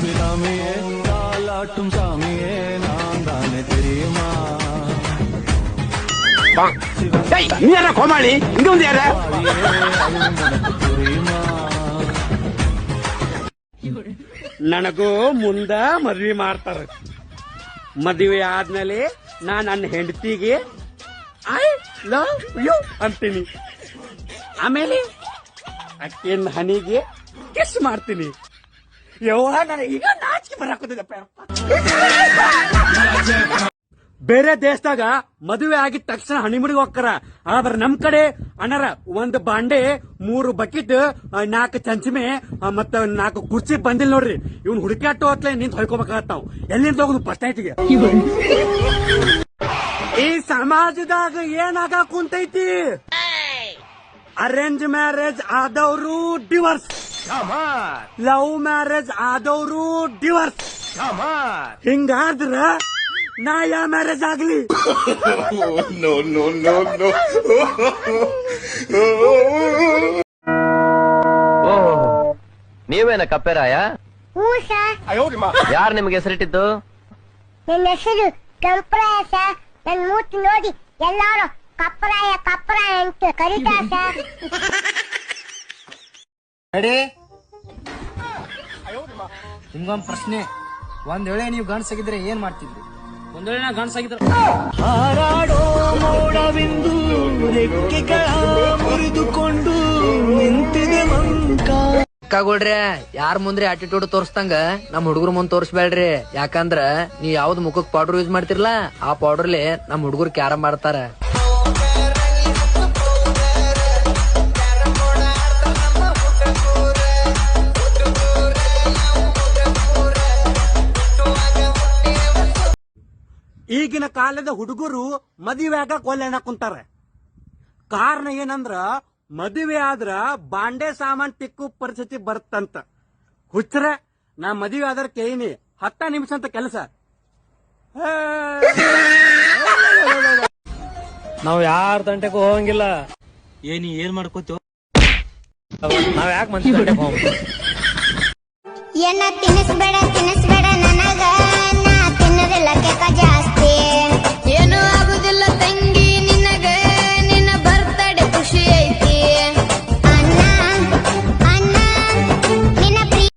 சாமியே தாலாட்டும் சாமியே நான் தானே தெரியுமா நீ என்ன கோமாளி இங்க வந்து யார ನನಗೂ ಮುಂದ ಮದ್ವಿ ಮಾಡ್ತಾರ ಮದುವೆ ಆದ್ಮೇಲೆ ನಾ ನನ್ನ ಹೆಂಡತಿಗೆ ಐ ಲವ್ ಯು ಅಂತೀನಿ ಆಮೇಲೆ ಅಕ್ಕಿನ ಹನಿಗೆ ಕಿಸ್ ಮಾಡ್ತೀನಿ ಯವ್ವ ನನಗೆ ಈಗ ನಾಚಿಕೆ ಬರಾಕುತ್ತದಪ್ಪ ಬೇರೆ ದೇಶದಾಗ ಮದುವೆ ಆಗಿದ ತಕ್ಷಣ ಹನಿಮೂನಿಗೆ ಹೋಗ್ತಾರ ಆದ್ರ ನಮ್ ಕಡೆ ಅಣ್ಣರ ಒಂದ್ ಬಾಂಡೆ 3 ಬಕೆಟ್ 4 ಚಂಚಮೆ ಮತ್ತ 4 ಕುರ್ಚಿ ಬಂದಿಲ್ಲ ನೋಡ್ರಿ ಇವ್ನ ಹುಡುಕಾಟು ಹೊತ್ಲೆ ನಿಂತ ಹೊಯ್ಕೋಬೇಕಾಗತ್ತ ನಾವು ಎಲ್ಲಿಂದ ಹೋಗುದು ಫಸ್ಟ್ ನೈಟ್ಗೆ ಈ ಸಮಾಜದಾಗ ಏನಾಗ ಕುಂತೈತಿ ಅರೇಂಜ್ ಮ್ಯಾರೇಜ್ ಆದವರು ಡಿವೋರ್ಸ್ ಲವ್ ಮ್ಯಾರೇಜ್ ಆದವರು ಡಿವೋರ್ಸ್ ಹಿಂಗಾದ್ರ ನಾ ಯಾ ಮ್ಯಾರೇಜ್ ಆಗ್ಲಿ ನೀವೇನ ಕಪ್ಪೆರಾಯ ಯಾರು ನಿಮ್ಗೆ ಹೆಸರಿಟ್ಟಿದ್ದು ನನ್ನ ಹೆಸರು ಕೆಂಪರಾಯ ಸರ್ ನನ್ ಮೂತಿ ನೋಡಿ ಎಲ್ಲಾರು ಕಪ್ಪರಾಯ ಕಪ್ಪರಾಯ ಅಂತ ಕರೀತಾರೆ ಸರ್ ನಿಮ್ಗೊಂದ್ ಪ್ರಶ್ನೆ ಒಂದ್ ವೇಳೆ ನೀವು ಗಂಡಸಾಗಿದ್ರೆ ಏನ್ ಮಾಡ್ತಿದ್ರಿ ಒಂದ್ ವೇಳೆ ನಾ ಗಂಡಸಾಗಿದ್ರ ಹಾರಾಡೋ ಮೋಡವಿಂದು ರೆಕ್ಕೆಗಳ ಮುರಿದುಕೊಂಡು ನಿಂತಿದೆ ಮಂಕ ಅಕ್ಕಗಳ್ರಿ ಯಾರ ಮುಂದ್ರಿ ಆಟಿಟ್ಯೂಡ್ ತೋರ್ಸ್ತಂಗ ನಮ್ ಹುಡುಗರು ಮುಂದ್ ತೋರ್ಸ್ಬೇಡ್ರಿ ಯಾಕಂದ್ರ ನೀವ್ ಯಾವ್ದ್ ಮುಖಕ್ ಪೌಡರ್ ಯೂಸ್ ಮಾಡ್ತಿರ್ಲಾ ಆ ಪೌಡರ್ಲಿ ನಮ್ ಹುಡುಗರು ಕ್ಯಾರ ಮಾಡ್ತಾರ ಈಗಿನ ಕಾಲದ ಹುಡುಗರು ಮದುವೆ ಆಗ ಕೊಲ್ಲೆನ ಕುಂತಾರ ಕಾರಣ ಏನಂದ್ರ ಮದುವೆ ಆದ್ರ ಬಾಂಡೆ ಸಾಮಾನ್ ತಿಕ್ಕು ಪರಿಸ್ಥಿತಿ ಬರುತ್ತಂತ ಹುಚ್ಚರ ನಾ ಮದುವೆ ಆದ್ರ ಕೇಳಿನಿ 10 ನಿಮಿಷ ಅಂತ ಕೆಲಸ ನಾವ್ ಯಾರ ತಂಟೆಗೂ ಹೋಗಂಗಿಲ್ಲ ಏನ್ ಮಾಡ್ಕೋತೀವ ನಾವ್ ಯಾಕೆ ಮನ್ಸಿ ತಂಟೆಗೆ ಹೋಗ ಏನ ತಿನ್ನಿಸ್ಬೇಡ